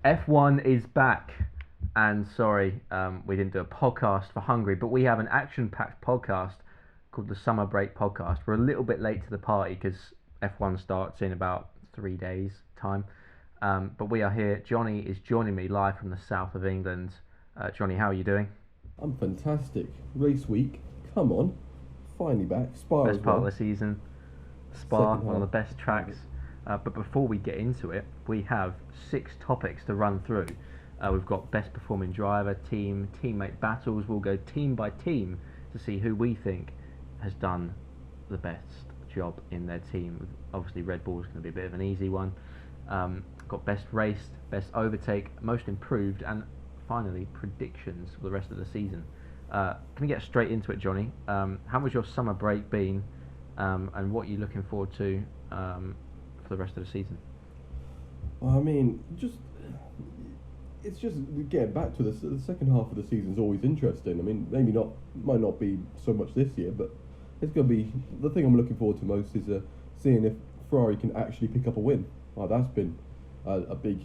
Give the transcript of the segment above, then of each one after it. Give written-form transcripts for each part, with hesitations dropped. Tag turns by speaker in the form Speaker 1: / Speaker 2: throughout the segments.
Speaker 1: F1 is back, and sorry, we didn't do a podcast for Hungary, but we have an action-packed podcast called the Summer Break Podcast. We're a little bit late to the party because F1 starts in about 3 days' time, but we are here. Johnny is joining me live from the south of England. Johnny, how are you doing?
Speaker 2: I'm fantastic. Race week, come on. Finally back. Spa
Speaker 1: Best
Speaker 2: as
Speaker 1: part
Speaker 2: well.
Speaker 1: of the season. Spa,
Speaker 2: Second
Speaker 1: one of the
Speaker 2: half.
Speaker 1: best tracks. But before we get into it, we have 6 topics to run through. We've got best performing driver, team, teammate battles. We'll go team by team to see who we think has done the best job in their team. Obviously, Red Bull's going to be a bit of an easy one. Got best race, best overtake, most improved, and finally predictions for the rest of the season. Can we get straight into it, Johnny? How was your summer break been, and what are you looking forward to for the rest of the season?
Speaker 2: I mean, it's just getting back to the second half of the season is always interesting. I mean, might not be so much this year, but it's going to be, the thing I'm looking forward to most is seeing if Ferrari can actually pick up a win. That's been a big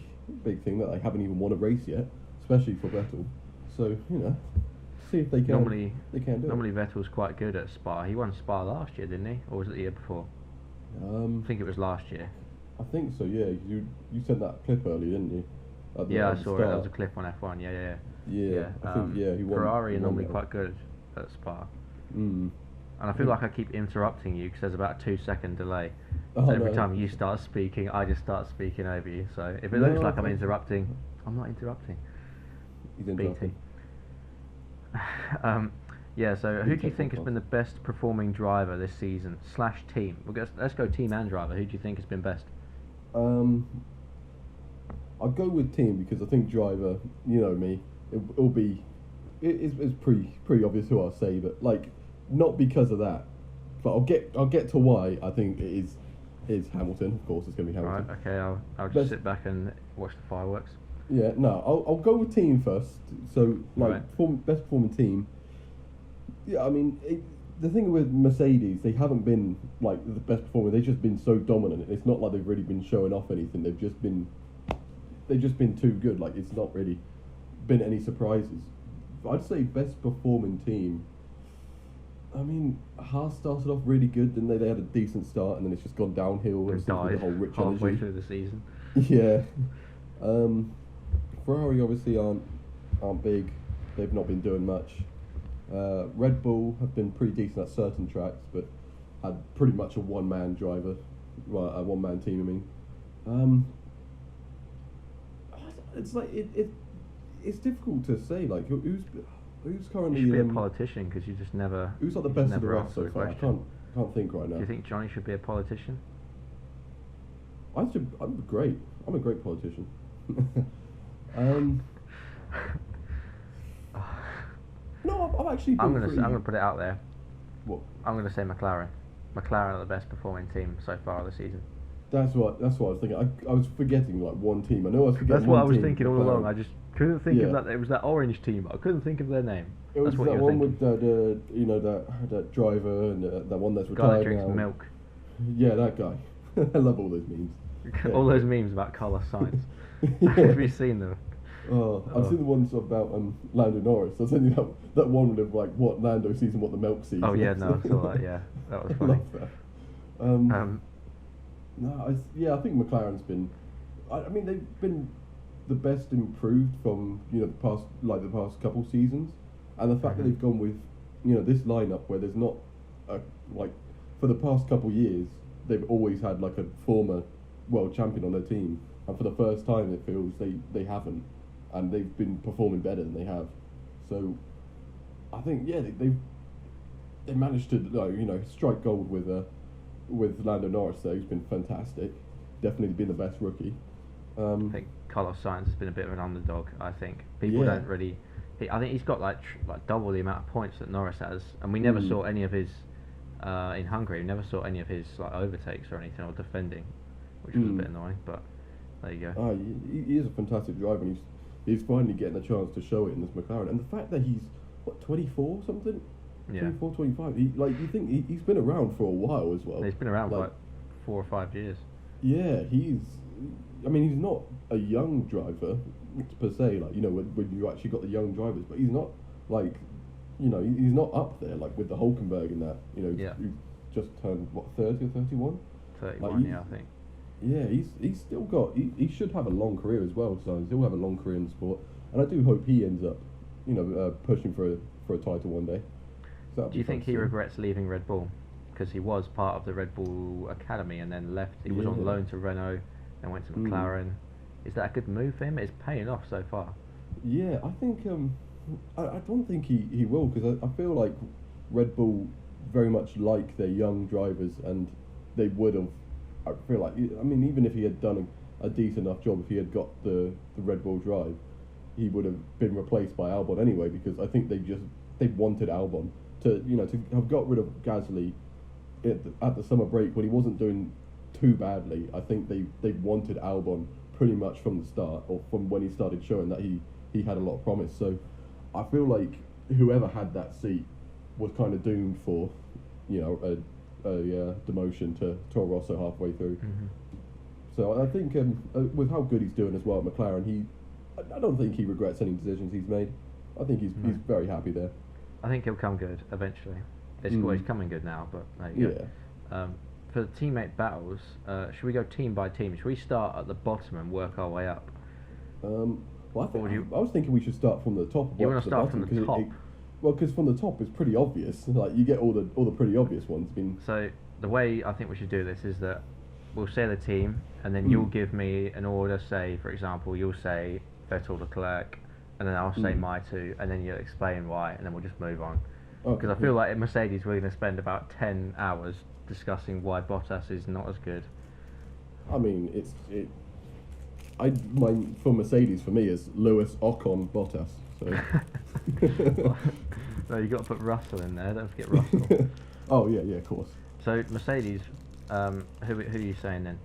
Speaker 2: thing that they haven't even won a race yet, especially for Vettel. So, see if they can. They can do
Speaker 1: Normally
Speaker 2: it.
Speaker 1: Vettel's quite good at Spa. He won Spa last year, didn't he? Or was it the year before? I think it was last year.
Speaker 2: I think so. Yeah, you sent that clip earlier, didn't you?
Speaker 1: Yeah, I saw it. That was a clip on F1. Yeah.
Speaker 2: Yeah, I think he won.
Speaker 1: Ferrari are normally
Speaker 2: that.
Speaker 1: quite good at Spa.
Speaker 2: Mm.
Speaker 1: And I feel like I keep interrupting you because there's about a 2-second delay.
Speaker 2: Oh,
Speaker 1: So every
Speaker 2: no.
Speaker 1: time you start speaking, I just start speaking over you. So if it
Speaker 2: No,
Speaker 1: looks like I'm
Speaker 2: okay.
Speaker 1: interrupting, I'm not interrupting.
Speaker 2: He's
Speaker 1: BT.
Speaker 2: interrupting.
Speaker 1: Yeah, so who do you
Speaker 2: Tech
Speaker 1: think has
Speaker 2: podcast.
Speaker 1: been the best performing driver this season / team? Let's go team and driver. Who do you think has been best?
Speaker 2: I'll go with team because I think driver, you know me, it'll be, it's pretty obvious who I'll say, but like not because of that, but I'll get to why I think it is Hamilton. Of course, it's going to be Hamilton.
Speaker 1: Right, okay, I'll just
Speaker 2: Best-
Speaker 1: sit back and watch the fireworks.
Speaker 2: Yeah, no, I'll go with team first. So like
Speaker 1: Right.
Speaker 2: best performing team. Yeah, I mean the thing with Mercedes, they haven't been like the best performer. They've just been so dominant. It's not like they've really been showing off anything. They've just been too good. Like it's not really been any surprises. But I'd say best performing team. I mean, Haas started off really good, then they had a decent start, and then it's just gone downhill.
Speaker 1: And
Speaker 2: And stuff with
Speaker 1: died
Speaker 2: the whole rich
Speaker 1: halfway
Speaker 2: energy.
Speaker 1: through the season.
Speaker 2: Yeah. Ferrari obviously aren't big. They've not been doing much. Red Bull have been pretty decent at certain tracks, but had pretty much a one-man driver, well, a one-man team. I mean, it's like it's difficult to say. Like who's currently
Speaker 1: You should be a politician because you just never.
Speaker 2: who's like the
Speaker 1: you
Speaker 2: best
Speaker 1: just
Speaker 2: of the
Speaker 1: never
Speaker 2: rest
Speaker 1: answer
Speaker 2: so
Speaker 1: the
Speaker 2: far? I
Speaker 1: question.
Speaker 2: can't think right now.
Speaker 1: Do you think Johnny should be a politician?
Speaker 2: I'm great. I'm a great politician. No, I've actually been
Speaker 1: I'm gonna put it out there.
Speaker 2: What?
Speaker 1: I'm gonna say McLaren. McLaren are the best performing team so far this season.
Speaker 2: That's what I was thinking. I was forgetting like one team. I know I was forgetting.
Speaker 1: That's what
Speaker 2: one
Speaker 1: I was
Speaker 2: team,
Speaker 1: thinking all
Speaker 2: McLaren.
Speaker 1: along. I just couldn't think of
Speaker 2: Yeah.
Speaker 1: that. It was that orange team. But I couldn't think of their name.
Speaker 2: It was
Speaker 1: That's what
Speaker 2: that
Speaker 1: you were
Speaker 2: one
Speaker 1: thinking.
Speaker 2: with that driver and that one that's
Speaker 1: Guy that
Speaker 2: retired
Speaker 1: drinks
Speaker 2: now.
Speaker 1: milk.
Speaker 2: Yeah, that guy. I love all those memes. Yeah.
Speaker 1: All those memes about Carlos Sainz.
Speaker 2: Yeah.
Speaker 1: Have you seen them?
Speaker 2: Oh,
Speaker 1: Oh.
Speaker 2: I've seen the ones about Lando Norris. I've seen that one with like what Lando sees and what the milk sees.
Speaker 1: Oh yeah, no, I saw that. Yeah, that was
Speaker 2: I
Speaker 1: funny.
Speaker 2: love that. I think McLaren's been. I mean, they've been the best improved from the past couple seasons, and the fact that
Speaker 1: Mhm.
Speaker 2: they've gone with this lineup where there's not like for the past couple years they've always had like a former world champion on their team, and for the first time it feels they haven't, and they've been performing better than they have. So I think they managed to strike gold with Lando Norris there, who's been fantastic, definitely been the best rookie.
Speaker 1: I think Carlos Sainz has been a bit of an underdog. I think people
Speaker 2: Yeah.
Speaker 1: don't really. I think he's got like double the amount of points that Norris has, and we never saw any of his in Hungary. We never saw any of his like overtakes or anything or defending, which was a bit annoying. But there you go.
Speaker 2: He is a fantastic driver, and he's finally getting a chance to show it in this McLaren. And the fact that he's 24 something,
Speaker 1: Yeah.
Speaker 2: 24, 25. You think he's been around for a while as well.
Speaker 1: He's been around for
Speaker 2: Like,
Speaker 1: like 4 or 5 years.
Speaker 2: Yeah, I mean, he's not a young driver per se. Like, you know, when you actually got the young drivers, but he's not like, you know, he's not up there like with the Hulkenberg and that. You know,
Speaker 1: Yeah.
Speaker 2: who's just turned what 30 or 31.
Speaker 1: 31, yeah, I think.
Speaker 2: Yeah, he's still got. He should have a long career as well. So he'll have a long career in the sport, and I do hope he ends up, you know, pushing for a title one day. So
Speaker 1: Do you think he regrets leaving Red Bull? Because he was part of the Red Bull Academy and then left. He was on loan to Renault, then went to McLaren. Is that a good move for him? It's paying off so far.
Speaker 2: Yeah, I think I don't think he will, because I feel like Red Bull very much like their young drivers, and they would have. I feel like, I mean, even if he had done a decent enough job, if he had got the Red Bull drive, he would have been replaced by Albon anyway, because I think they wanted Albon to, you know, to have got rid of Gasly at the summer break when he wasn't doing too badly. I think they wanted Albon pretty much from the start, or from when he started showing that he had a lot of promise. So I feel like whoever had that seat was kind of doomed for, you know, a demotion to Toro Rosso halfway through. So I think with how good he's doing as well at McLaren, I don't think he regrets any decisions he's made. I think he's very happy there.
Speaker 1: I think he'll come good eventually. Well, he's coming good now, but there you go. For the teammate battles, should we go team by team? Should we start at the bottom and work our way up?
Speaker 2: Well, I was thinking we should start from the top.
Speaker 1: You want to start from the top?
Speaker 2: Well, because from the top it's pretty obvious. Like, you get all the pretty obvious ones.
Speaker 1: So the way I think we should do this is that we'll say the team, and then you'll give me an order. Say, for example, you'll say Vettel, Leclerc, and then I'll say my two, and then you'll explain why, and then we'll just move on. Because I feel like at Mercedes we're going to spend about 10 hours discussing why Bottas is not as good.
Speaker 2: I mean, for Mercedes, for me, is Lewis, Ocon, Bottas. So.
Speaker 1: No, you got to put Russell in there. Don't forget Russell.
Speaker 2: Oh yeah, of course.
Speaker 1: So Mercedes, who are you saying then?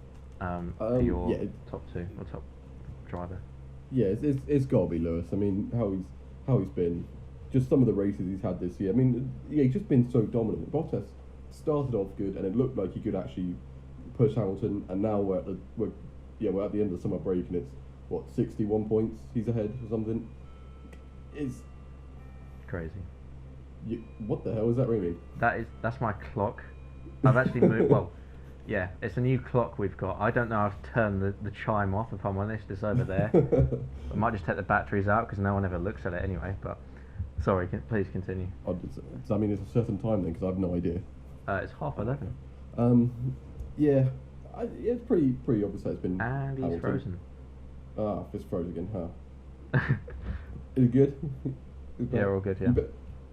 Speaker 1: For your top two or top driver?
Speaker 2: Yeah, it's got to be Lewis. I mean, how he's been, just some of the races he's had this year. I mean, yeah, he's just been so dominant. Bottas started off good, and it looked like he could actually push Hamilton. And now we're at the end of the summer break, and it's what 61 points he's ahead or something. It's
Speaker 1: crazy.
Speaker 2: What the hell is that ringing?
Speaker 1: That's my clock. I've actually moved. Well, yeah, it's a new clock we've got. I don't know how to turn the chime off. If I'm honest, it's over there. I might just take the batteries out because no one ever looks at it anyway. But sorry, please continue.
Speaker 2: I mean, it's a certain time then, because I have no idea.
Speaker 1: It's 11:30.
Speaker 2: Yeah, it's pretty obvious that it's been.
Speaker 1: And he's frozen.
Speaker 2: It's frozen again, huh? Is it good?
Speaker 1: Yeah, we're all good, yeah.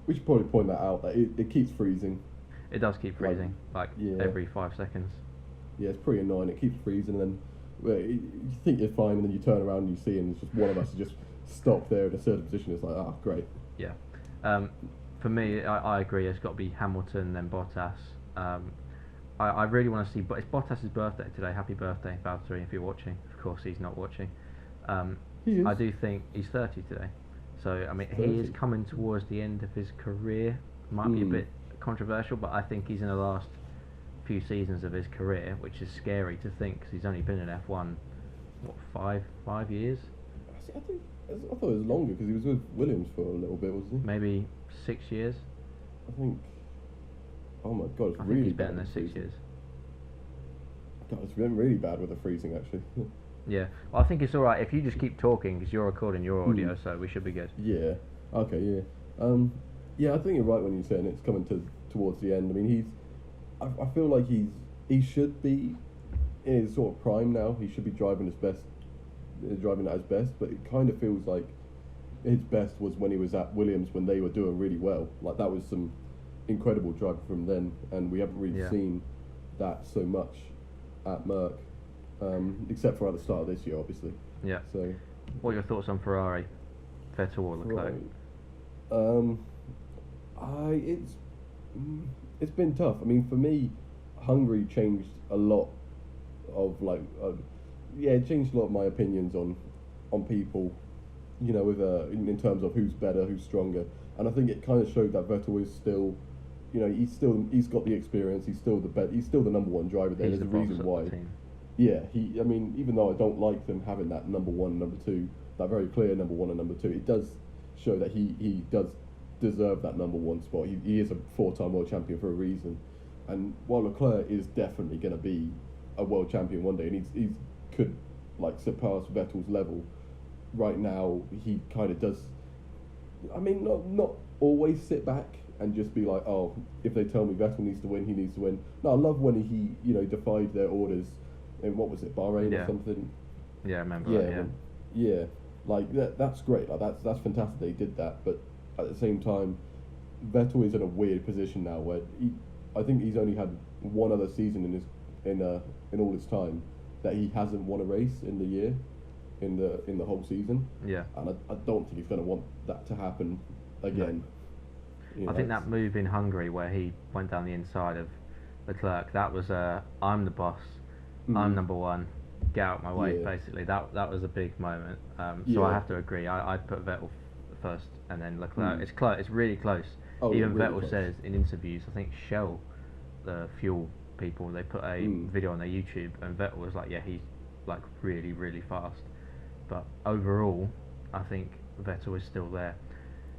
Speaker 2: We should probably point that out, that it keeps freezing.
Speaker 1: It does keep freezing, every 5 seconds.
Speaker 2: Yeah, it's pretty annoying. It keeps freezing, and then you think you're fine, and then you turn around and you see, and it's just one of us just stopped there in a certain position. It's like, great.
Speaker 1: Yeah. For me, I agree. It's got to be Hamilton, then Bottas. I really want to see, but it's Bottas' birthday today. Happy birthday, Valtteri, if you're watching. Of course, he's not watching.
Speaker 2: He is.
Speaker 1: I do think he's 30 today. So, I mean, 30. He is coming towards the end of his career. Might be a bit controversial, but I think he's in the last few seasons of his career, which is scary to think, because he's only been in F1, what, 5 years?
Speaker 2: I thought it was longer, because he was with Williams for a little bit, wasn't he?
Speaker 1: Maybe 6 years.
Speaker 2: I think. Oh my god, it's
Speaker 1: I
Speaker 2: really
Speaker 1: think he's
Speaker 2: bad.
Speaker 1: been there 6 years.
Speaker 2: God, it's been really bad with the freezing, actually.
Speaker 1: Yeah, well, I think it's alright if you just keep talking, because you're recording your audio, so we should be good.
Speaker 2: Yeah. Okay. Yeah. Yeah, I think you're right when you're saying it's coming towards the end. I mean, I feel like he should be in his sort of prime now. He should be driving at his best, but it kind of feels like his best was when he was at Williams, when they were doing really well. Like, that was some incredible driving from then, and we haven't really seen that so much at Merck, except for at the start of this year, obviously.
Speaker 1: Yeah.
Speaker 2: So,
Speaker 1: what are your thoughts on Ferrari, Vettel or Leclerc?
Speaker 2: It's been tough. I mean, for me, Hungary changed a lot of it changed a lot of my opinions on people, you know, with in terms of who's better, who's stronger, and I think it kind of showed that Vettel is still, you know, he's got the experience. He's still the number one driver there. There's a reason why. yeah, I mean, even though I don't like them having that number one, number two, that very clear number one and number two, it does show that he does deserve that number one spot. He is a four-time world champion for a reason, and while Leclerc is definitely going to be a world champion one day, and he could like surpass Vettel's level. Right now, he kind of does. I mean, not always sit back and just be like, oh, if they tell me Vettel needs to win, he needs to win. No, I love when he defied their orders in, what was it, Bahrain or something.
Speaker 1: Yeah, I remember.
Speaker 2: Yeah, yeah. Like that's great. Like that's fantastic. They did that, but at the same time, Vettel is in a weird position now where I think he's only had one other season in all his time that he hasn't won a race in the year, in the whole season.
Speaker 1: Yeah. And
Speaker 2: I don't think he's going to want that to happen again.
Speaker 1: No. I think that move in Hungary where he went down the inside of Leclerc, that was I'm the boss, I'm number one, get out of my way, basically. That was a big moment. So I have to agree. I'd put Vettel first and then Leclerc. It's close. It's really close. Even really Vettel says in interviews, I think Shell, the fuel people, they put a video on their YouTube, and Vettel was like, yeah, he's like really, really fast. But overall, I think Vettel is still there.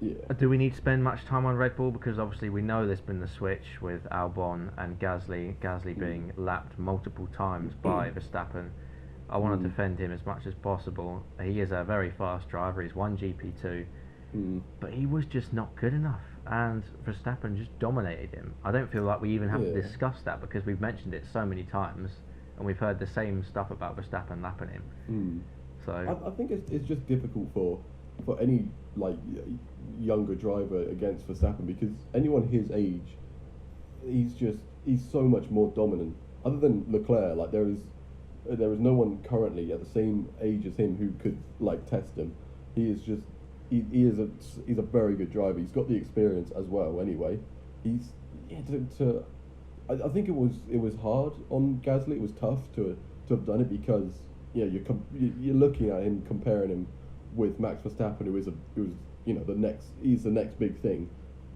Speaker 2: Yeah.
Speaker 1: Do we need to spend much time on Red Bull? Because obviously we know there's been the switch with Albon and Gasly being lapped multiple times by Verstappen. I want to defend him as much as possible. He is a very fast driver. He's won GP2, but he was just not good enough, and Verstappen just dominated him. I don't feel like we even have to discuss that because we've mentioned it so many times, and we've heard the same stuff about Verstappen lapping him. So
Speaker 2: I think it's just difficult for any like younger driver against Verstappen, because anyone his age, he's so much more dominant. Other than Leclerc, like there is no one currently at the same age as him who could like test him. He's a very good driver. He's got the experience as well. Anyway, I think it was hard on Gasly. It was tough to have done it because you're looking at him, comparing him with Max Verstappen, who was the next big thing,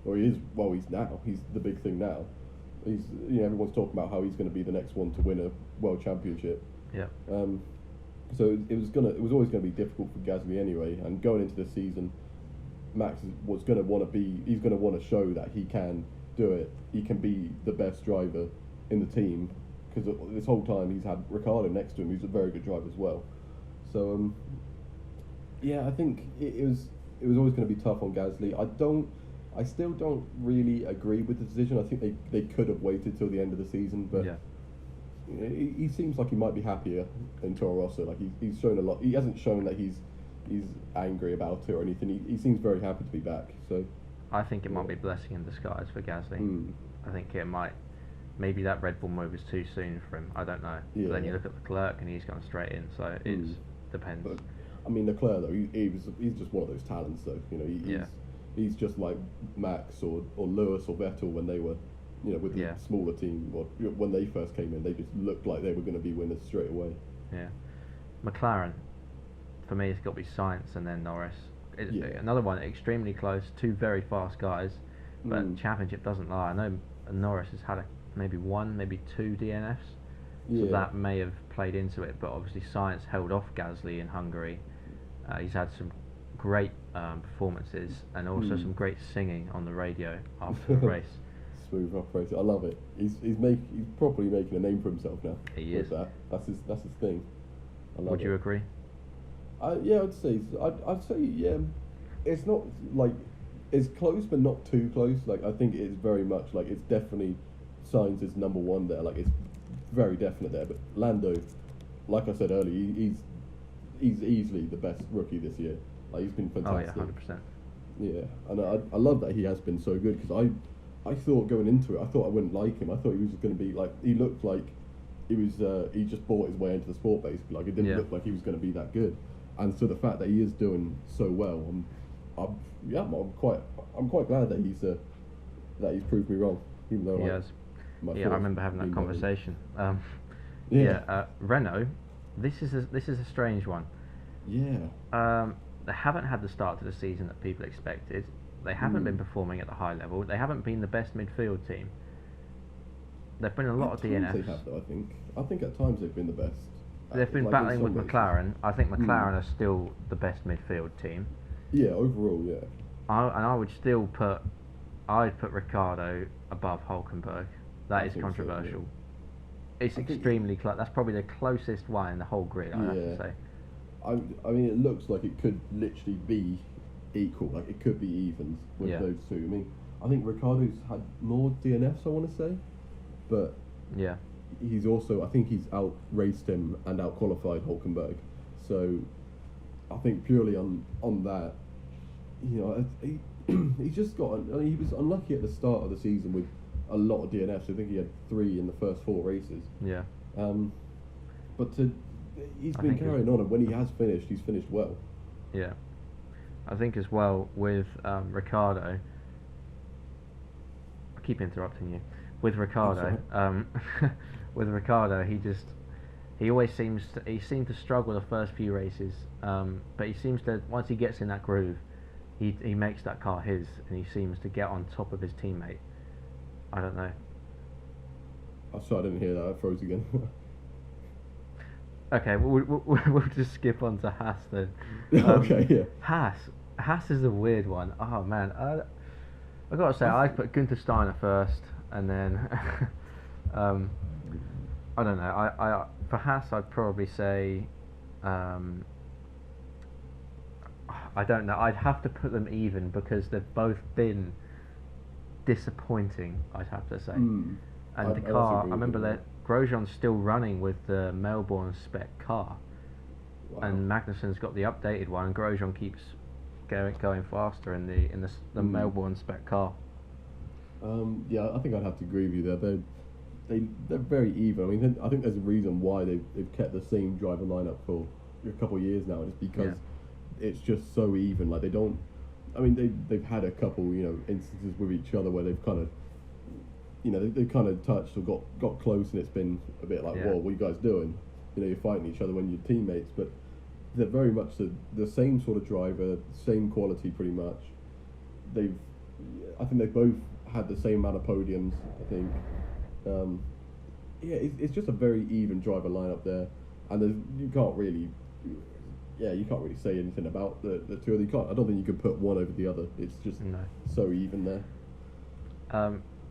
Speaker 2: or he's the big thing now. He's everyone's talking about how he's going to be the next one to win a world championship.
Speaker 1: Yeah.
Speaker 2: So it was always going to be difficult for Gasly anyway. And going into the season, Max was going to want to show that he can do it. He can be the best driver in the team, because this whole time he's had Ricciardo next to him, who's a very good driver as well. So I think it was always going to be tough on Gasly. I still don't really agree with the decision. I think they could have waited till the end of the season, but he seems like he might be happier in Toro Rosso. Like he's shown a lot. He hasn't shown that he's angry about it or anything. He seems very happy to be back. So
Speaker 1: I think it might be a blessing in disguise for Gasly. I think it might. Maybe that Red Bull move is too soon for him. I don't know. But then you look at Leclerc and he's gone straight in. So it depends. But,
Speaker 2: I mean, Leclerc though, he's just one of those talents though. He's just like Max or Lewis or Vettel when they were, with the smaller team, or when they first came in, they just looked like they were going to be winners straight away.
Speaker 1: Yeah. McLaren, for me, it's got to be Sainz and then Norris. Another one, extremely close, two very fast guys, but championship doesn't lie. I know Norris has had maybe one, maybe two DNFs, so that may have played into it, but obviously Sainz held off Gasly in Hungary. He's had some great performances and also some great singing on the radio after the race.
Speaker 2: Smooth operator, I love it. He's properly making a name for himself now.
Speaker 1: He is.
Speaker 2: That's his thing. I love
Speaker 1: Would you agree?
Speaker 2: I'd say it's not like it's close, but not too close. Like I think it's very much like it's definitely Sainz number one there. Like it's very definite there. But Lando, like I said earlier, he's easily the best rookie this year. Like he's been fantastic.
Speaker 1: Oh yeah, 100%.
Speaker 2: Yeah, and I love that he has been so good, because I thought going into it, I thought I wouldn't like him. I thought he was just going to be like, he looked like he just bought his way into the sport basically. Like it didn't look like he was going to be that good. And so the fact that he is doing so well, I'm quite glad that he's proved me wrong, even though
Speaker 1: he has. I remember having that conversation. Renault, this is a strange one.
Speaker 2: Yeah.
Speaker 1: They haven't had the start to the season that people expected. They haven't been performing at the high level. They haven't been the best midfield team. They've been a lot
Speaker 2: At
Speaker 1: of
Speaker 2: times
Speaker 1: DNFs.
Speaker 2: they have, though. I think at times they've been the best.
Speaker 1: They've been
Speaker 2: Like, in
Speaker 1: battling with
Speaker 2: some races.
Speaker 1: McLaren. I think McLaren are still the best midfield team.
Speaker 2: Yeah, overall, yeah.
Speaker 1: I would still put, I'd put Ricciardo above Hulkenberg. That
Speaker 2: I
Speaker 1: is
Speaker 2: think so,
Speaker 1: controversial.
Speaker 2: yeah.
Speaker 1: It's
Speaker 2: I think-
Speaker 1: extremely close. That's probably the closest one in the whole grid, I have to
Speaker 2: Yeah.
Speaker 1: say.
Speaker 2: I mean, it looks like it could literally be equal. Like, it could be evens with
Speaker 1: Yeah.
Speaker 2: those two. I mean, I think Ricciardo's had more DNFs, I want to say. But
Speaker 1: Yeah.
Speaker 2: he's also, I think he's out-raced him and out-qualified Hulkenberg. So, I think purely on that, you know, he's just got. I mean, he was unlucky at the start of the season with a lot of DNFs. I think he had 3 in the first 4 races.
Speaker 1: Yeah.
Speaker 2: But he's
Speaker 1: I
Speaker 2: been
Speaker 1: think
Speaker 2: carrying on, and when he has finished, he's finished well.
Speaker 1: Yeah. I think as well with Ricciardo. I keep interrupting you. With Ricciardo, with Ricciardo, he always seemed to struggle the first few races, but he seems to, once he gets in that groove, he makes that car his, and he seems to get on top of his teammate. I don't know.
Speaker 2: I'm sorry, I didn't hear that. I froze again.
Speaker 1: Okay, we'll just skip on to Haas then.
Speaker 2: Okay, yeah.
Speaker 1: Haas is a weird one. Oh man, I gotta say I'd put Günther Steiner first, and then I don't know. I for Haas I'd probably say I don't know. I'd have to put them even because they've both been disappointing. I'd have to say.
Speaker 2: Mm.
Speaker 1: And the
Speaker 2: I
Speaker 1: car,
Speaker 2: also
Speaker 1: I remember
Speaker 2: agree
Speaker 1: that Grosjean's still running with the Melbourne spec car,
Speaker 2: Wow.
Speaker 1: and Magnussen's got the updated one, and Grosjean keeps going faster in the Melbourne spec car.
Speaker 2: Yeah, I think I'd have to agree with you there. They're very even. I mean, I think there's a reason why they've kept the same driver lineup for a couple of years now. It's because it's just so even. Like, they don't. I mean, they've had a couple, you know, instances with each other where they've kind of, you know, they've kind of touched or got close, and it's been a bit like, whoa, what are you guys doing? You know, you're fighting each other when you're teammates, but they're very much the same sort of driver, same quality pretty much. I think they both had the same amount of podiums, I think. It's just a very even driver lineup there, and you can't really say anything about the two of them. I don't think you can put one over the other. It's just so even there.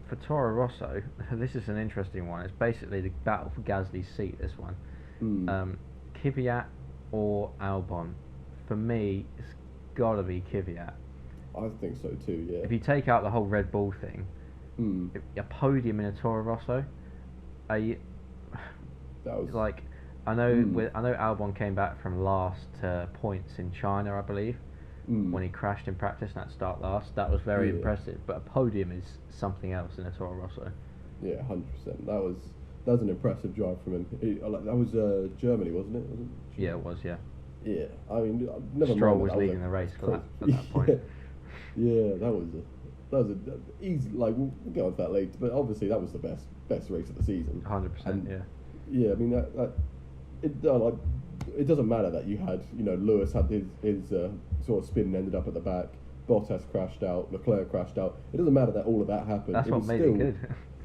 Speaker 1: For Toro Rosso, this is an interesting one. It's basically the battle for Gasly's seat, this one. Kvyat or Albon? For me, it's got to be Kvyat.
Speaker 2: I think so too, yeah.
Speaker 1: If you take out the whole Red Bull thing, a podium in a Toro Rosso, that
Speaker 2: was
Speaker 1: like, I know Albon came back from last points in China, I believe, when he crashed in practice and had to start last. That was very impressive, but a podium is something else in a Toro Rosso.
Speaker 2: Yeah, 100%. That was an impressive drive from him. That was Germany, wasn't it?
Speaker 1: Yeah, it was. Yeah.
Speaker 2: Yeah, I mean, never
Speaker 1: Stroll
Speaker 2: mind
Speaker 1: was leading the race for that point.
Speaker 2: Yeah, that was a easy. Like, we'll get on to that later, but obviously that was the best race of the season.
Speaker 1: 100%. Yeah.
Speaker 2: Yeah, I mean it doesn't matter that you had, you know, Lewis had his sort of spin and ended up at the back. Bottas crashed out. Leclerc crashed out. It doesn't matter that all of that happened.
Speaker 1: That's what made it good.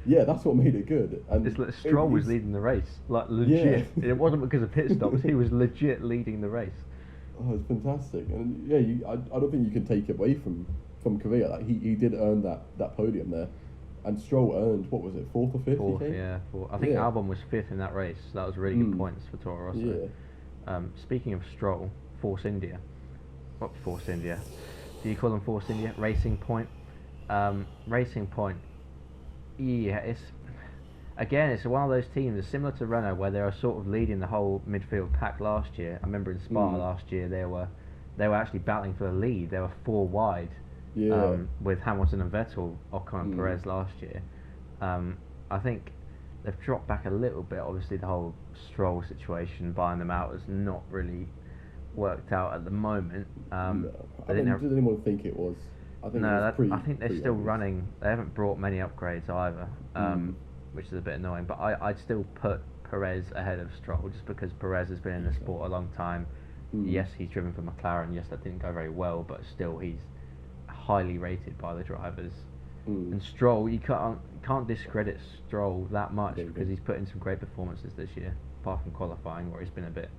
Speaker 2: Yeah, that's what made it good. And
Speaker 1: it's like Stroll was leading the race, like legit. Yeah. It wasn't because of pit stops. He was legit leading the race.
Speaker 2: Oh, it's fantastic, and yeah, I don't think you can take it away from Kvyat. Like, he did earn that podium there, and Stroll earned, what was it, 4th or 5th?
Speaker 1: Fourth. I think Albon was 5th in that race. So that was really good points for Toro Rosso.
Speaker 2: Yeah.
Speaker 1: Speaking of Stroll, Force India. What Force India? Do you call them Force India? Racing Point. Racing Point. Yeah, it's one of those teams that's similar to Renault, where they are sort of leading the whole midfield pack last year. I remember in Spa last year they were actually battling for the lead. They were 4 wide, with Hamilton and Vettel, Ocon and Perez last year. I think they've dropped back a little bit. Obviously, the whole Stroll situation, buying them out, has not really worked out at the moment.
Speaker 2: Did anyone think it was? I think
Speaker 1: I think they're still running. They haven't brought many upgrades either, which is a bit annoying. But I'd still put Perez ahead of Stroll, just because Perez has been in the sport a long time. Yes, he's driven for McLaren. Yes, that didn't go very well, but still he's highly rated by the drivers. And Stroll, you can't discredit Stroll that much
Speaker 2: Yeah,
Speaker 1: because he's put in some great performances this year, apart from qualifying where he's been a bit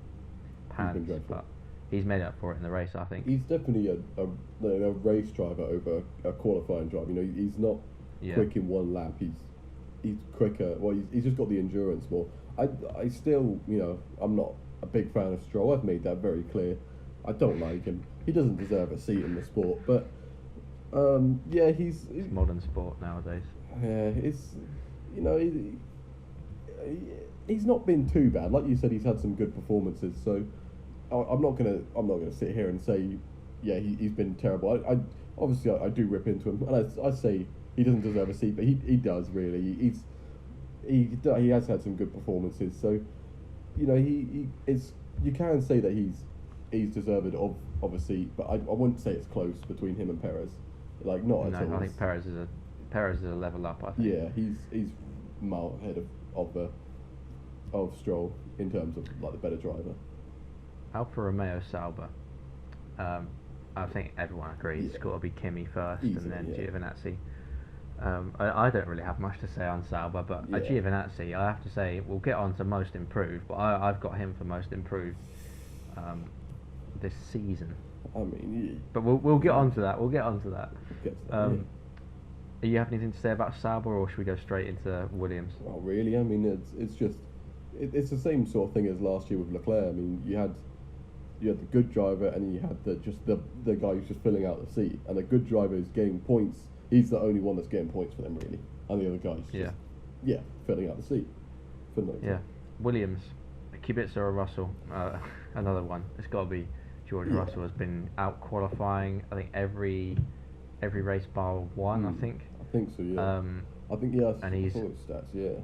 Speaker 1: pants, but he's made up for it in the race, I think.
Speaker 2: He's definitely a race driver over a qualifying driver. You know, he's not quick in one lap. He's quicker. Well, he's just got the endurance more. I still, you know, I'm not a big fan of Stroll. I've made that very clear. I don't like him. He doesn't deserve a seat in the sport. But yeah, he's
Speaker 1: modern sport nowadays.
Speaker 2: Yeah, it's, you know, he's not been too bad. Like you said, he's had some good performances. So I'm not gonna sit here and say, yeah, he's been terrible. I obviously do rip into him, and I say he doesn't deserve a seat, but he does really. He has had some good performances. So, you know, you can say that he's deserved of a seat, but I wouldn't say it's close between him and Perez. Like, not at all.
Speaker 1: No, I think Perez is a level up, I think.
Speaker 2: Yeah, he's mile ahead of Stroll in terms of like the better driver.
Speaker 1: Alfa Romeo Sauber. I think everyone agrees it's got to be Kimi first,
Speaker 2: Easily,
Speaker 1: and then
Speaker 2: yeah.
Speaker 1: Giovinazzi. I don't really have much to say on Sauber, but Giovinazzi, I have to say, we'll get on to most improved, but I've got him for most improved this season.
Speaker 2: I mean,
Speaker 1: but we'll get on to that. We'll get on to that.
Speaker 2: Do
Speaker 1: you have anything to say about Sauber, or should we go straight into Williams?
Speaker 2: Well, really, I mean, it's just it's the same sort of thing as last year with Leclerc. I mean, you had the good driver, and you had the guy who's just filling out the seat, and the good driver is getting points. He's the only one that's getting points for them, really, and the other guy's just filling out the seat.
Speaker 1: Williams, Kubica or Russell, another one. It's got to be George Russell. Has been out qualifying, I think every race bar one. I think
Speaker 2: so. Yeah. I think
Speaker 1: and he's
Speaker 2: stats. Yeah.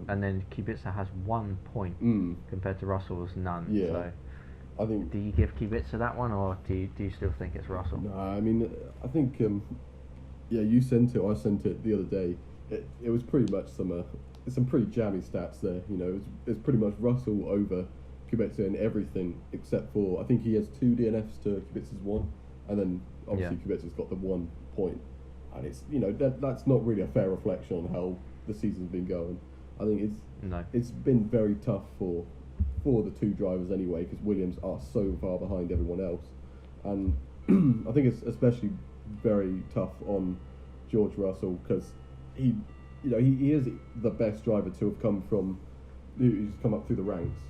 Speaker 1: And then Kubica has 1 point compared to Russell's none.
Speaker 2: Yeah.
Speaker 1: So
Speaker 2: I think.
Speaker 1: Do you give Kubica that one, or do you still think it's Russell?
Speaker 2: No, I mean, I think. You sent it. I sent it the other day. It was pretty much some pretty jammy stats there. You know, it's pretty much Russell over Kubica in everything except for, I think he has 2 DNFs to Kubica's 1, and then obviously Kubica's got the 1 point, and it's, you know, that's not really a fair reflection on how the season's been going. I think it's been very tough for the two drivers anyway, because Williams are so far behind everyone else, and I think it's especially very tough on George Russell, because he is the best driver to have come who's come up through the ranks,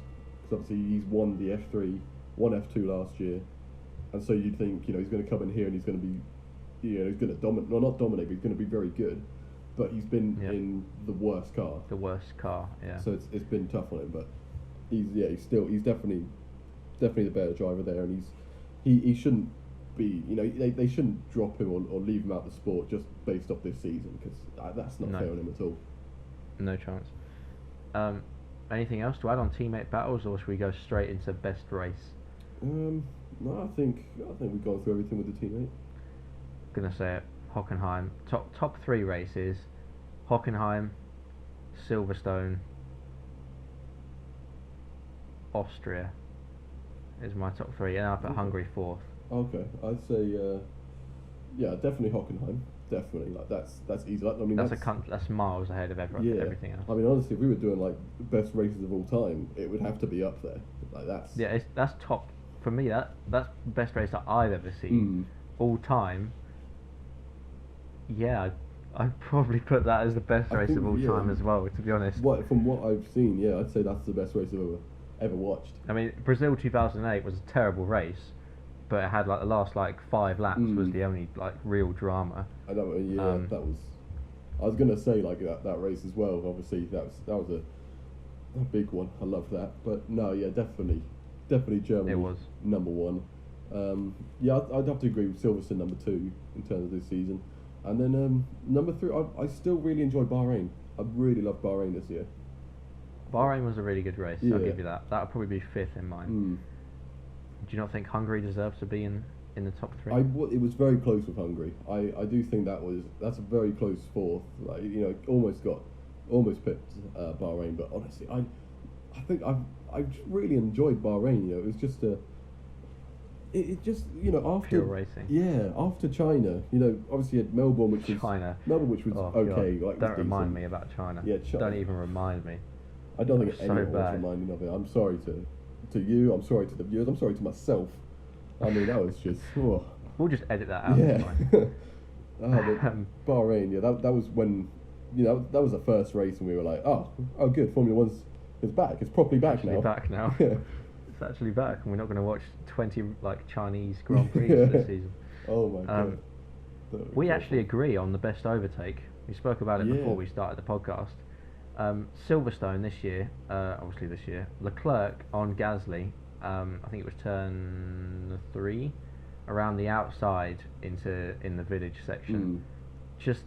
Speaker 2: because obviously he's won the F3, won F2 last year, and so you'd think, you know, he's going to come in here and he's going to be, you know, he's going to dominate, well, not dominate, but he's going to be very good, but he's been in the worst car. So it's been tough on him, but he's definitely the better driver there, and he shouldn't be, you know, they shouldn't drop him or leave him out of the sport just based off this season, because that's not fair on him at all.
Speaker 1: No chance. Anything else to add on teammate battles, or should we go straight into best race?
Speaker 2: No, I think we've gone through everything with the teammate.
Speaker 1: Gonna say it. Hockenheim. Top 3 races. Hockenheim, Silverstone, Austria is my top 3, and I put Hungary 4th.
Speaker 2: Okay, I'd say definitely Hockenheim. Definitely, like that's easy. Like, I mean,
Speaker 1: that's miles ahead of everything else.
Speaker 2: I mean, honestly, if we were doing like best races of all time, it would have to be up there. Like
Speaker 1: that's top for me. That's the best race that I've ever seen all time. Yeah, I'd probably put that as the best race of all time as well, to be honest.
Speaker 2: From what I've seen, I'd say that's the best race I've ever watched.
Speaker 1: I mean, Brazil 2008 was a terrible race, but it had like the last 5 laps was the only real drama.
Speaker 2: I know, that was. I was gonna say that race as well. Obviously, that was a big one. I love that, but no, definitely Germany.
Speaker 1: It was
Speaker 2: number 1. I'd have to agree with Silverstone number 2 in terms of this season. And then number 3, I still really enjoyed Bahrain. I really loved Bahrain this year.
Speaker 1: Bahrain was a really good race, I'll give you that. That would probably be 5th in mine. Do you not think Hungary deserves to be in the top 3?
Speaker 2: It was very close with Hungary. I do think that's a very close 4th. Like, you know, almost pipped Bahrain, but honestly, I think I really enjoyed Bahrain. You know, it was just it just after
Speaker 1: Pure racing.
Speaker 2: Yeah, after China, obviously you had Melbourne, which was
Speaker 1: Oh,
Speaker 2: okay.
Speaker 1: God.
Speaker 2: Like,
Speaker 1: Don't
Speaker 2: was
Speaker 1: remind
Speaker 2: decent.
Speaker 1: me about China.
Speaker 2: Yeah,
Speaker 1: Don't even remind me.
Speaker 2: I don't think
Speaker 1: It was so
Speaker 2: anyone was
Speaker 1: bad.
Speaker 2: reminding of it. I'm sorry to you. I'm sorry to the viewers. I'm sorry to myself. I mean, that was just. Oh.
Speaker 1: We'll just edit that out.
Speaker 2: Yeah.
Speaker 1: It's fine.
Speaker 2: But Bahrain, yeah, that was when, that was the first race, and we were like, oh, good, Formula One's is back. It's properly back
Speaker 1: actually
Speaker 2: now.
Speaker 1: back now.
Speaker 2: Yeah.
Speaker 1: It's actually back, and we're not going to watch 20 Chinese Grand Prix
Speaker 2: Yeah.
Speaker 1: this season.
Speaker 2: Oh my god.
Speaker 1: We actually agree on the best overtake. We spoke about it
Speaker 2: Yeah.
Speaker 1: before we started the podcast. Silverstone this year, obviously this year, Leclerc on Gasly, I think it was turn 3, around the outside in the village section. Just,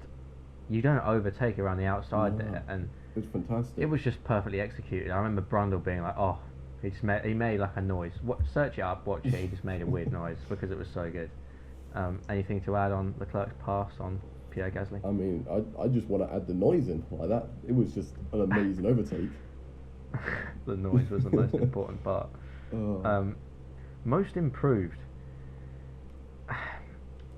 Speaker 1: you don't overtake around the outside there, and
Speaker 2: it was fantastic.
Speaker 1: it was just perfectly executed. I remember Brundle being like, oh, he made like a noise. Search it up, watch it, he just made a weird noise because it was so good. Anything to add on Leclerc's pass on Pierre Gasly?
Speaker 2: I mean, I just want to add the noise in like that. It was just an amazing overtake.
Speaker 1: The noise was the most important part. Most improved.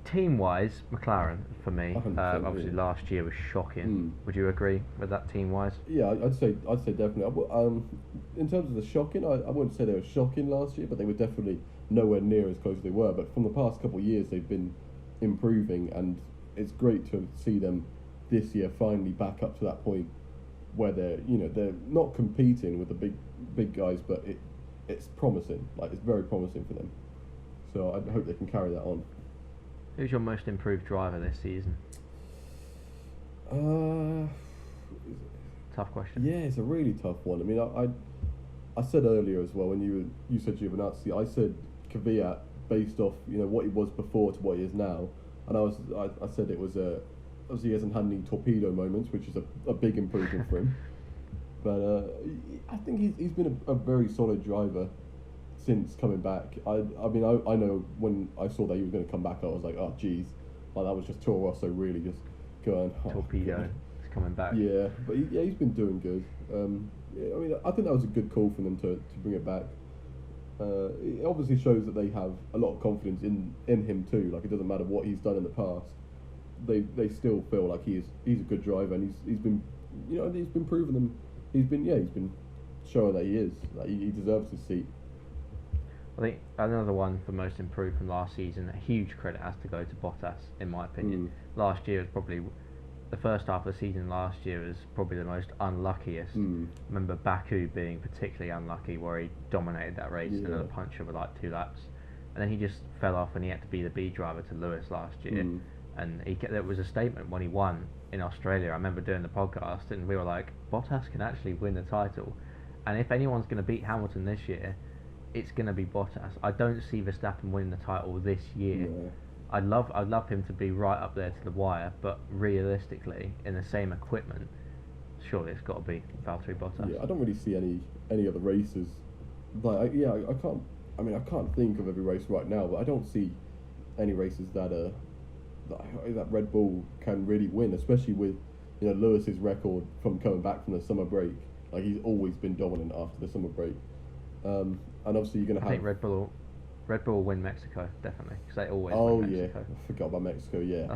Speaker 1: Team-wise, McLaren for me. Obviously, last year was shocking. Would you agree with that team-wise?
Speaker 2: Yeah, I'd say definitely. In terms of the shocking, I wouldn't say they were shocking last year, but they were definitely nowhere near as close as they were. But from the past couple of years, they've been improving, and it's great to see them this year finally back up to that point where they're not competing with the big guys, but it's promising. Like, it's very promising for them. So I hope they can carry that on.
Speaker 1: Who's your most improved driver this season? Tough question.
Speaker 2: Yeah, it's a really tough one. I mean, I said earlier as well when you said Giovinazzi, I said Kvyat based off what he was before to what he is now, and I said it was obviously he hasn't had any torpedo moments, which is a big improvement for him. But I think he's been a very solid driver since coming back. I mean, I know when I saw that he was going to come back, I was like, oh geez, like that was just Toro Rosso really just going.
Speaker 1: Torpedo is coming back.
Speaker 2: Yeah, but he's been doing good. I mean, I think that was a good call for them to bring it back. It obviously shows that they have a lot of confidence in him too. Like, it doesn't matter what he's done in the past, they still feel like he's a good driver, and he's been he's been proving them. He's been showing that he is, that he deserves his seat.
Speaker 1: I think another one for most improved from last season, a huge credit has to go to Bottas, in my opinion. Last year was probably, the first half of the season last year was probably the most unluckiest. Remember Baku being particularly unlucky, where he dominated that race in another punch over like 2 laps. And then he just fell off, and he had to be the B driver to Lewis last year. And there was a statement when he won in Australia. I remember doing the podcast, and we were like, Bottas can actually win the title. And if anyone's going to beat Hamilton this year, it's going to be Bottas. I don't see Verstappen winning the title this year.
Speaker 2: Yeah.
Speaker 1: I'd love him to be right up there to the wire, but realistically, in the same equipment, surely it's got to be Valtteri Bottas.
Speaker 2: Yeah, I don't really see any other races. Like, I can't think of every race right now, but I don't see any races that Red Bull can really win, especially with Lewis's record from coming back from the summer break. Like, he's always been dominant after the summer break. And obviously you're going to have...
Speaker 1: I think Red Bull will win Mexico, definitely, because they always win Mexico.
Speaker 2: I forgot about Mexico, yeah.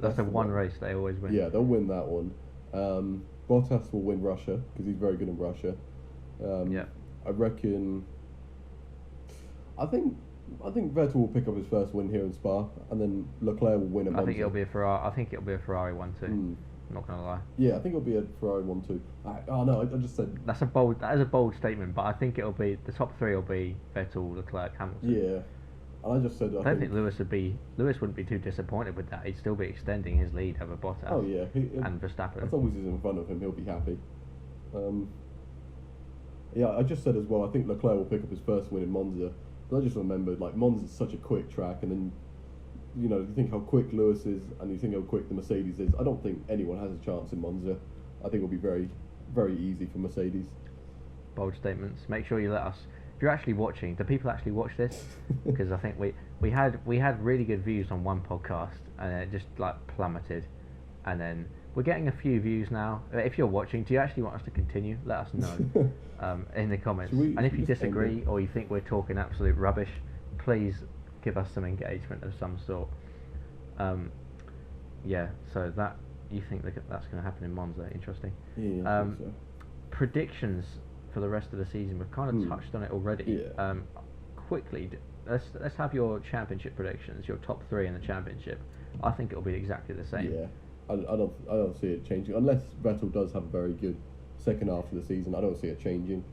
Speaker 1: That's the one race they always win.
Speaker 2: Yeah, they'll win that one. Bottas will win Russia, because he's very good in Russia. I reckon... I think Vettel will pick up his first win here in Spa, and then Leclerc will win at Monza.
Speaker 1: I think it'll be a Ferrari one too. I'm not gonna lie.
Speaker 2: Yeah, I think it'll be a Ferrari one too. I just said
Speaker 1: that is a bold statement, but I think it'll be the top 3 will be Vettel, Leclerc, Hamilton.
Speaker 2: Yeah, and I just said
Speaker 1: I don't think Lewis wouldn't be too disappointed with that. He'd still be extending his lead over Bottas.
Speaker 2: Oh yeah,
Speaker 1: and Verstappen.
Speaker 2: As long as he's in front of him, he'll be happy. Yeah, I just said as well, I think Leclerc will pick up his first win in Monza. But I just remembered, like, Monza's such a quick track, and then you think how quick Lewis is, and you think how quick the Mercedes is. I don't think anyone has a chance in Monza. I think it'll be very, very easy for Mercedes.
Speaker 1: Bold statements. Make sure you let us. If you're actually watching, do people actually watch this? Because I think we had really good views on one podcast, and it just like plummeted, and then we're getting a few views now. If you're watching, do you actually want us to continue? Let us know in the comments. And if you disagree or you think we're talking absolute rubbish, please give us some engagement of some sort. Yeah, so that you think that's going to happen in Monza? Interesting.
Speaker 2: Yeah, I think so.
Speaker 1: Predictions for the rest of the season. We've kind of touched on it already.
Speaker 2: Yeah.
Speaker 1: Quickly, let's have your championship predictions. Your top three in the championship. I think it'll be exactly the same.
Speaker 2: Yeah, I don't see it changing unless Vettel does have a very good second half of the season. I don't see it changing.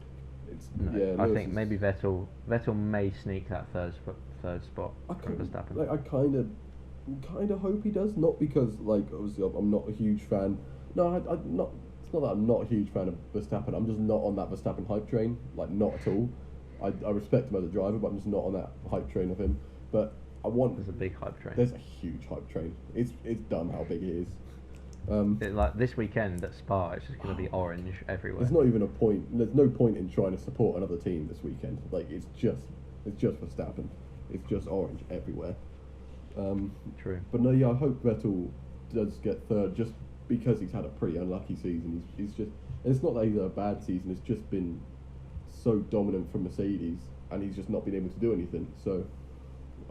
Speaker 1: I think maybe Vettel may sneak that third spot from Verstappen.
Speaker 2: Like, I kind of hope he does, not because like obviously I'm not a huge fan. No, I'm not. It's not that I'm not a huge fan of Verstappen. I'm just not on that Verstappen hype train. Like, not at all. I respect him as a driver, but I'm just not on that hype train of him. But
Speaker 1: There's a big hype train.
Speaker 2: There's a huge hype train. It's dumb how big it is.
Speaker 1: Like this weekend at Spa, it's just going to be orange everywhere.
Speaker 2: There's not even a point. There's no point in trying to support another team this weekend. Like, it's just Verstappen. It's just orange everywhere.
Speaker 1: True.
Speaker 2: But no, yeah, I hope Vettel does get third, just because he's had a pretty unlucky season. He's just. And it's not that he's had a bad season. It's just been so dominant from Mercedes, and he's just not been able to do anything. So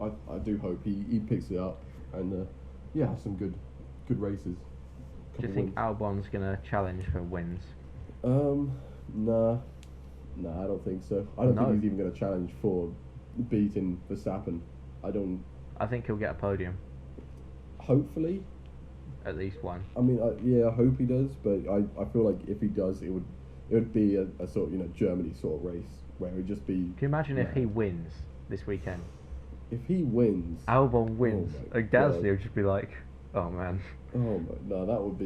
Speaker 2: I do hope he picks it up and have some good races.
Speaker 1: Do you think Albon's going to challenge for wins?
Speaker 2: Nah, I don't think so. I don't think he's even going to challenge for beating Verstappen.
Speaker 1: I think he'll get a podium.
Speaker 2: Hopefully.
Speaker 1: At least one.
Speaker 2: I mean, I hope he does, but I feel like if he does, it would be a sort of, Germany sort of race where it would just be.
Speaker 1: Can you imagine if he wins this weekend?
Speaker 2: If he wins,
Speaker 1: Albon wins, and Gasly would just be like, "Oh man."
Speaker 2: Oh no, that would.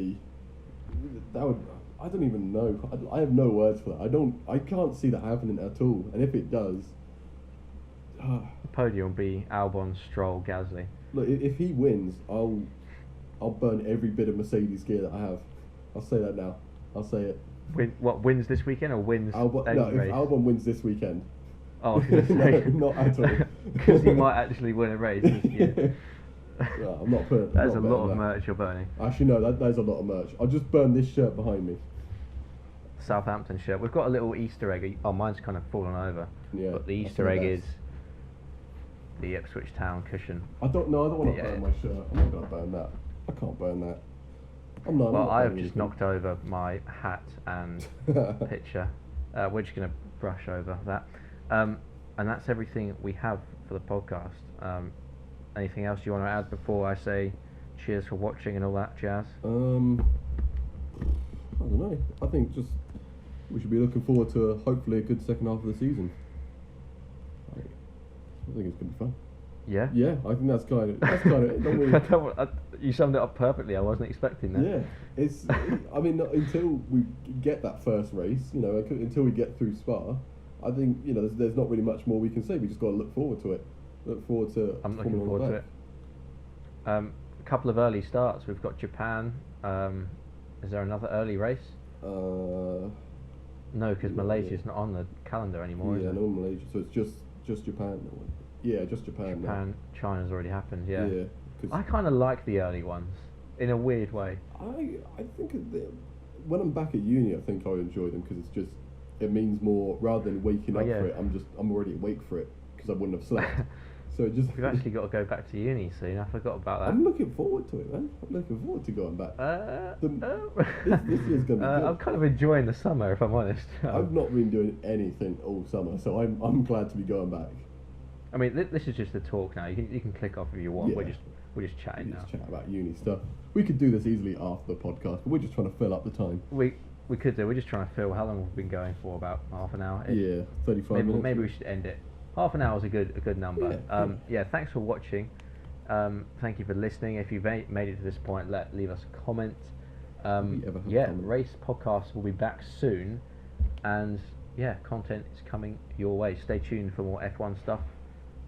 Speaker 2: I don't even know. I have no words for that. I can't see that happening at all. And if it does,
Speaker 1: the podium will be Albon, Stroll, Gasly.
Speaker 2: Look, if he wins, I'll burn every bit of Mercedes gear that I have. I'll say that now. I'll say it.
Speaker 1: Wins this weekend or wins any race?
Speaker 2: If Albon wins this weekend.
Speaker 1: Oh, I was going to say.
Speaker 2: No, not at all.
Speaker 1: Because he might actually win a race this year.
Speaker 2: No, I'm not putting.
Speaker 1: That's a lot of merch you're burning.
Speaker 2: Actually, no, that's a lot of merch. I'll just burn this shirt behind me.
Speaker 1: Southampton shirt. We've got a little Easter egg. Oh, mine's kind of fallen over.
Speaker 2: Yeah.
Speaker 1: But the Easter egg is the Ipswich Town cushion.
Speaker 2: I don't want to burn my shirt. I'm not going to burn that. I can't burn that.
Speaker 1: I've just knocked over my hat and picture. We're just going to brush over that. And that's everything we have for the podcast. Anything else you want to add before I say cheers for watching and all that jazz?
Speaker 2: I don't know. I think just we should be looking forward to hopefully a good second half of the season. I think it's going to be fun.
Speaker 1: Yeah?
Speaker 2: Yeah, I think that's kind of it.
Speaker 1: You summed it up perfectly. I wasn't expecting that.
Speaker 2: Yeah, I mean, until we get that first race, until we get through Spa, I think, there's not really much more we can say. We just got to look forward to it.
Speaker 1: I'm looking forward to it. A couple of early starts. We've got Japan. Is there another early race? No, because Malaysia's not on the calendar anymore.
Speaker 2: Yeah, no Malaysia. So it's just Japan. Yeah, just Japan.
Speaker 1: China's already happened. Yeah.
Speaker 2: Yeah.
Speaker 1: I kind of like the early ones in a weird way.
Speaker 2: I think when I'm back at uni, I think I enjoy them because it means more rather than waking up for it. I'm already awake for it because I wouldn't have slept. So
Speaker 1: we've actually got to go back to uni soon. I forgot about that.
Speaker 2: I'm looking forward to it, man. I'm looking forward to going back. This year's gonna be good.
Speaker 1: I'm kind of enjoying the summer, if I'm honest.
Speaker 2: I've not been doing anything all summer, so I'm glad to be going back.
Speaker 1: I mean, this is just a talk now. You can click off if you want.
Speaker 2: Yeah.
Speaker 1: We're just chatting now.
Speaker 2: Just chat about uni stuff. We could do this easily after the podcast, but we're just trying to fill up the time.
Speaker 1: We could do. We're just trying to fill. How long have we been going for? About half an hour.
Speaker 2: 35 minutes.
Speaker 1: Maybe we should end it. Half an hour is a good number.
Speaker 2: Yeah.
Speaker 1: Thanks for watching. Thank you for listening. If you've made it to this point, leave us a comment. Race podcast will be back soon, and content is coming your way. Stay tuned for more F1 stuff.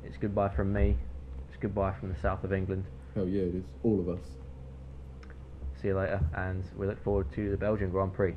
Speaker 1: It's goodbye from me. It's goodbye from the south of England.
Speaker 2: Oh yeah, it is. All of us.
Speaker 1: See you later, and we look forward to the Belgian Grand Prix.